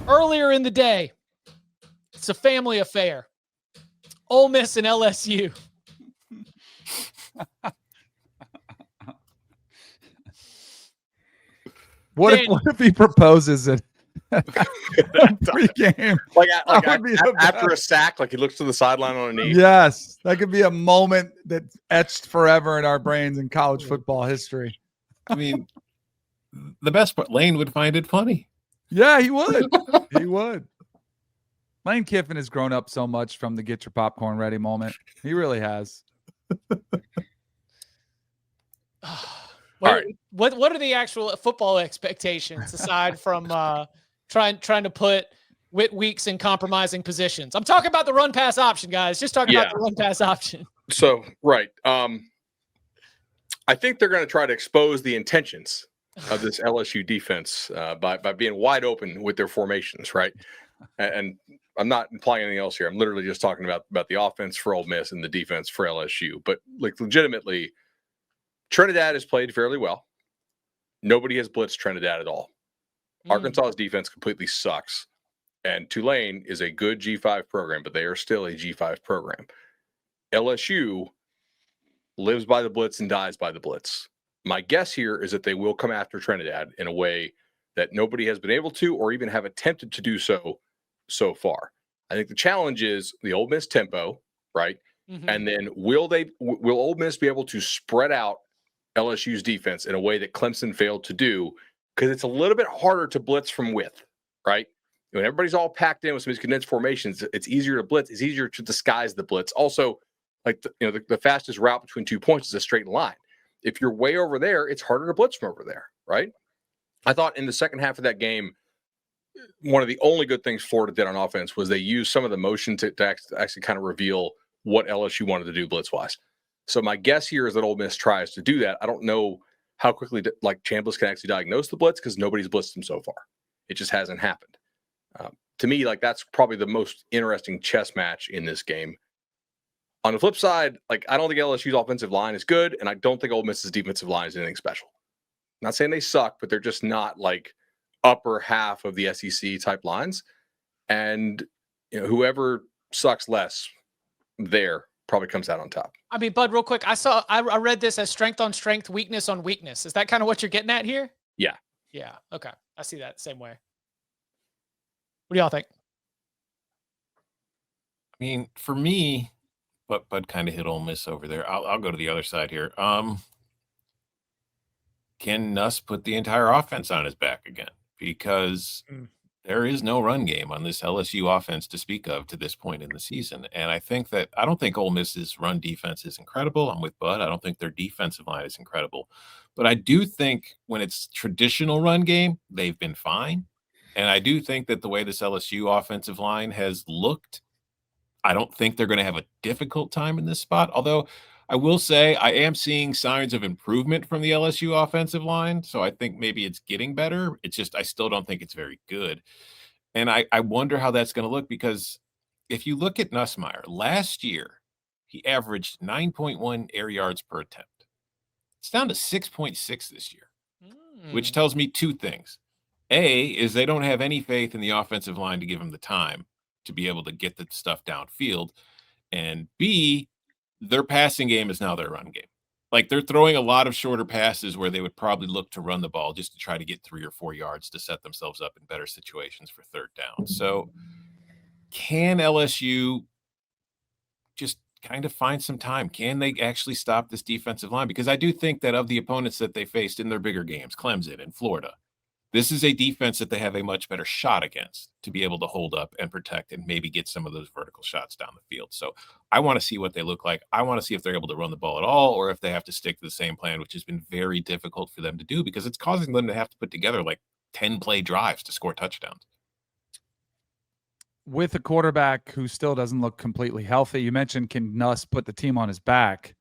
Earlier in the day, it's a family affair. Ole Miss and LSU. What if he proposes it pregame? Like after a sack, like he looks to the sideline on a knee. Yes, that could be a moment that's etched forever in our brains in college football history. I mean, the best part, Lane would find it funny. Yeah, he would. He would. Lane Kiffin has grown up so much from the get your popcorn ready moment. He really has. What are the actual football expectations aside from trying to put Whit Weeks in compromising positions? I'm talking about the run pass option, guys. Just talking about the run pass option. So right, I think they're going to try to expose the intentions of this LSU defense by being wide open with their formations, right? And I'm not implying anything else here. I'm literally just talking about the offense for Ole Miss and the defense for LSU. But like legitimately, Trinidad has played fairly well. Nobody has blitzed Trinidad at all. Arkansas's defense completely sucks. And Tulane is a good G5 program, but they are still a G5 program. LSU lives by the blitz and dies by the blitz. My guess here is that they will come after Trinidad in a way that nobody has been able to or even have attempted to do so far. I think the challenge is the Ole Miss tempo, right? Mm-hmm. And then will Ole Miss be able to spread out LSU's defense in a way that Clemson failed to do? Because it's a little bit harder to blitz from width, right? When everybody's all packed in with some of these condensed formations, it's easier to blitz. It's easier to disguise the blitz. Also, like the fastest route between 2 points is a straight line. If you're way over there, it's harder to blitz from over there, right? I thought in the second half of that game, one of the only good things Florida did on offense was they used some of the motion to actually kind of reveal what LSU wanted to do blitz-wise. So my guess here is that Ole Miss tries to do that. I don't know how quickly Chambliss can actually diagnose the blitz because nobody's blitzed him so far. It just hasn't happened. To me, that's probably the most interesting chess match in this game. On the flip side, I don't think LSU's offensive line is good, and I don't think Ole Miss's defensive line is anything special. I'm not saying they suck, but they're just not upper half of the SEC type lines. And whoever sucks less there probably comes out on top. I mean, Bud, real quick, I read this as strength on strength, weakness on weakness. Is that kind of what you're getting at here? Yeah. Yeah. Okay. I see that same way. What do y'all think? I mean, for me, but Bud kind of hit Ole Miss over there. I'll go to the other side here. Can Nuss put the entire offense on his back again? Because there is no run game on this LSU offense to speak of to this point in the season. And I don't think Ole Miss's run defense is incredible. I'm with Bud. I don't think their defensive line is incredible. But I do think when it's traditional run game, they've been fine. And I do think that the way this LSU offensive line has looked, I don't think they're going to have a difficult time in this spot. Although I will say I am seeing signs of improvement from the LSU offensive line. So I think maybe it's getting better. It's just I still don't think it's very good. And I wonder how that's going to look, because if you look at Nussmeier, last year, he averaged 9.1 air yards per attempt. It's down to 6.6 this year, which tells me two things. A, is they don't have any faith in the offensive line to give him the time to be able to get the stuff downfield. And B, their passing game is now their run game. They're throwing a lot of shorter passes where they would probably look to run the ball just to try to get 3 or 4 yards to set themselves up in better situations for third down. So can LSU just kind of find some time? Can they actually stop this defensive line? Because I do think that of the opponents that they faced in their bigger games, Clemson and Florida, this is a defense that they have a much better shot against to be able to hold up and protect and maybe get some of those vertical shots down the field. So I want to see what they look like. I want to see if they're able to run the ball at all, or if they have to stick to the same plan, which has been very difficult for them to do because it's causing them to have to put together 10-play drives to score touchdowns. With a quarterback who still doesn't look completely healthy, you mentioned, can Nuss put the team on his back?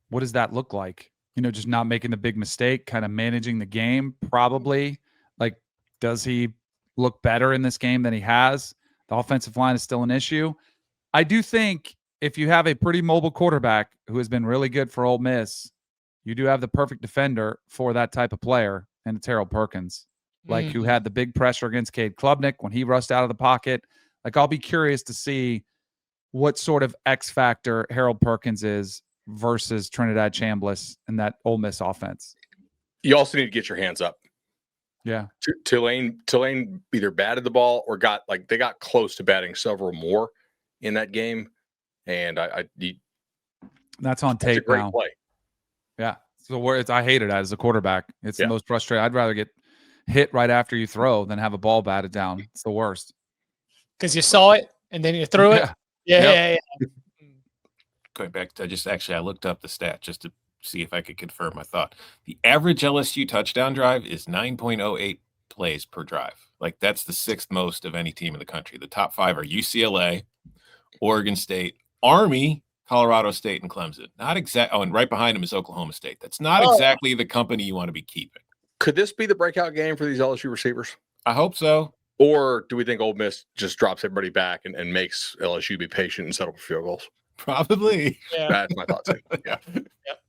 What does that look like? Just not making the big mistake, kind of managing the game, probably. Does he look better in this game than he has? The offensive line is still an issue. I do think if you have a pretty mobile quarterback who has been really good for Ole Miss, you do have the perfect defender for that type of player, and it's Harold Perkins. like who had the big pressure against Cade Klubnik when he rushed out of the pocket. Like, I'll be curious to see what sort of X factor Harold Perkins is versus Trinidad Chambliss and that Ole Miss offense. You also need to get your hands up. Yeah. Tulane either batted the ball or got close to batting several more in that game. And that's on tape. It's a great now. Play. Yeah. So I hated that as a quarterback. It's the most frustrating. I'd rather get hit right after you throw than have a ball batted down. It's the worst. Because you saw it and then you threw it. Yeah. Going back to I looked up the stat just to see if I could confirm my thought. The average LSU touchdown drive is 9.08 plays per drive. Like, that's the 6th most of any team in the country. The top 5 are UCLA, Oregon State, Army, Colorado State, and Clemson. Not exact. Oh, and right behind them is Oklahoma State. That's not exactly the company you want to be keeping. Could this be the breakout game for these LSU receivers? I hope so. Or do we think Ole Miss just drops everybody back and makes LSU be patient and settle for field goals? Probably. Yeah. That's my thought too. Yeah. Yep.